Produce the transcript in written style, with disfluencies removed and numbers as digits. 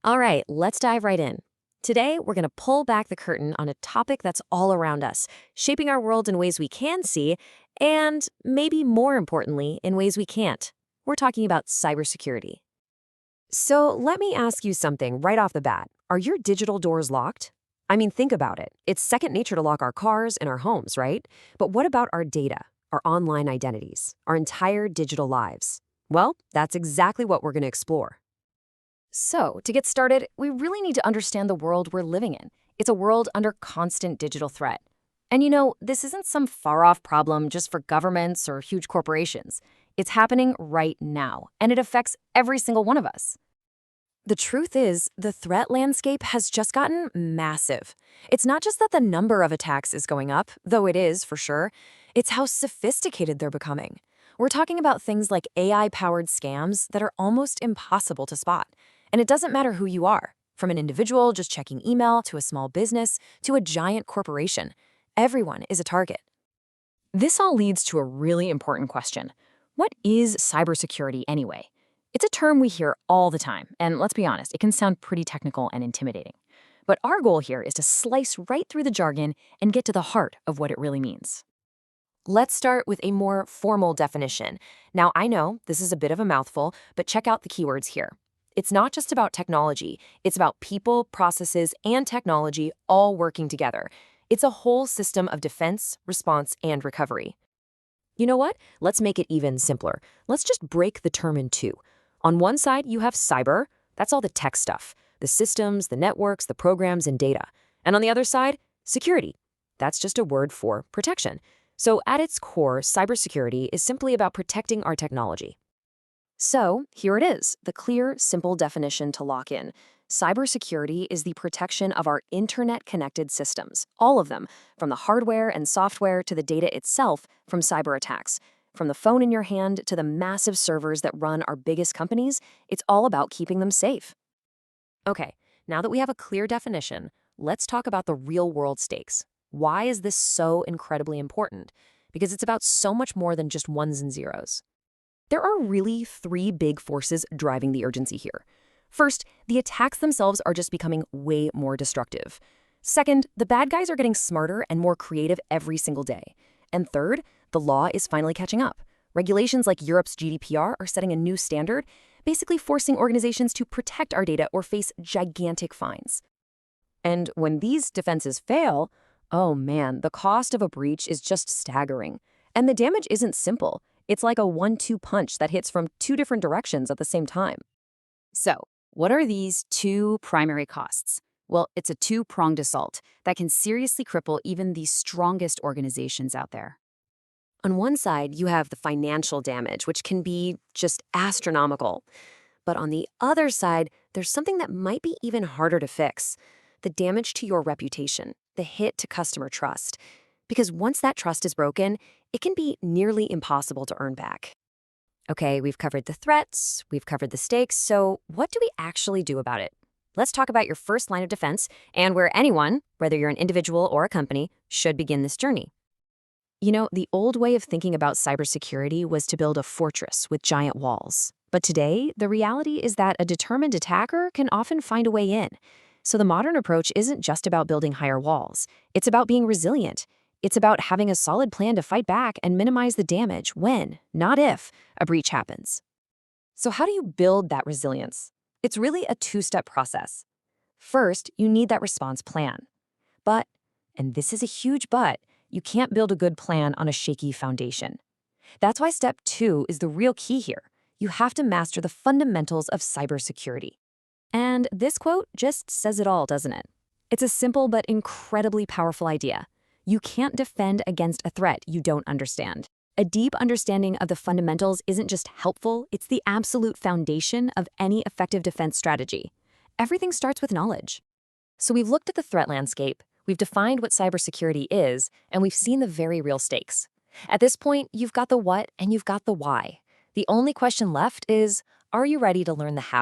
All right, let's dive right in. Today, we're going to pull back the curtain on a topic that's all around us, shaping our world in ways we can see, and maybe more importantly, in ways we can't. We're talking about cybersecurity. So, let me ask you something right off the bat. Are your digital doors locked? I mean, think about it. It's second nature to lock our cars and our homes, right? But what about our data, our online identities, our entire digital lives? Well, that's exactly what we're going to explore. So, to get started, we really need to understand the world we're living in. It's a world under constant digital threat. And this isn't some far off problem just for governments or huge corporations. It's happening right now, and it affects every single one of us. The truth is, the threat landscape has just gotten massive. It's not just that the number of attacks is going up, though it is for sure, it's how sophisticated they're becoming. We're talking about things like AI-powered scams that are almost impossible to spot. And it doesn't matter who you are, from an individual just checking email to a small business to a giant corporation. Everyone is a target. This all leads to a really important question. What is cybersecurity anyway? It's a term we hear all the time, and let's be honest, it can sound pretty technical and intimidating. But our goal here is to slice right through the jargon and get to the heart of what it really means. Let's start with a more formal definition. Now, I know this is a bit of a mouthful, but check out the keywords here. It's not just about technology, it's about people, processes, and technology all working together. It's a whole system of defense, response, and recovery. You know what? Let's make it even simpler. Let's just break the term in two. On one side, you have cyber. That's all the tech stuff, the systems, the networks, the programs, and data. And on the other side, security. That's just a word for protection. So at its core, cybersecurity is simply about protecting our technology. So here it is, the clear, simple definition to lock in. Cybersecurity is the protection of our internet-connected systems, all of them, from the hardware and software to the data itself, from cyber attacks. From the phone in your hand to the massive servers that run our biggest companies, it's all about keeping them safe. Okay, now that we have a clear definition, let's talk about the real-world stakes. Why is this so incredibly important? Because it's about so much more than just ones and zeros. There are really three big forces driving the urgency here. First, the attacks themselves are just becoming way more destructive. Second, the bad guys are getting smarter and more creative every single day. And third, the law is finally catching up. Regulations like Europe's GDPR are setting a new standard, basically forcing organizations to protect our data or face gigantic fines. And when these defenses fail, oh man, the cost of a breach is just staggering. And the damage isn't simple. It's like a 1-2 punch that hits from two different directions at the same time. So, what are these two primary costs? Well, it's a two-pronged assault that can seriously cripple even the strongest organizations out there. On one side, you have the financial damage, which can be just astronomical. But on the other side, there's something that might be even harder to fix: the damage to your reputation, the hit to customer trust. Because once that trust is broken, it can be nearly impossible to earn back. Okay, we've covered the threats, we've covered the stakes, so what do we actually do about it? Let's talk about your first line of defense and where anyone, whether you're an individual or a company, should begin this journey. The old way of thinking about cybersecurity was to build a fortress with giant walls. But today, the reality is that a determined attacker can often find a way in. So the modern approach isn't just about building higher walls. It's about being resilient. It's about having a solid plan to fight back and minimize the damage when, not if, a breach happens. So how do you build that resilience? It's really a two-step process. First, you need that response plan. But, and this is a huge but, you can't build a good plan on a shaky foundation. That's why step 2 is the real key here. You have to master the fundamentals of cybersecurity. And this quote just says it all, doesn't it? It's a simple but incredibly powerful idea. You can't defend against a threat you don't understand. A deep understanding of the fundamentals isn't just helpful, it's the absolute foundation of any effective defense strategy. Everything starts with knowledge. So we've looked at the threat landscape, we've defined what cybersecurity is, and we've seen the very real stakes. At this point, you've got the what and you've got the why. The only question left is, are you ready to learn the how?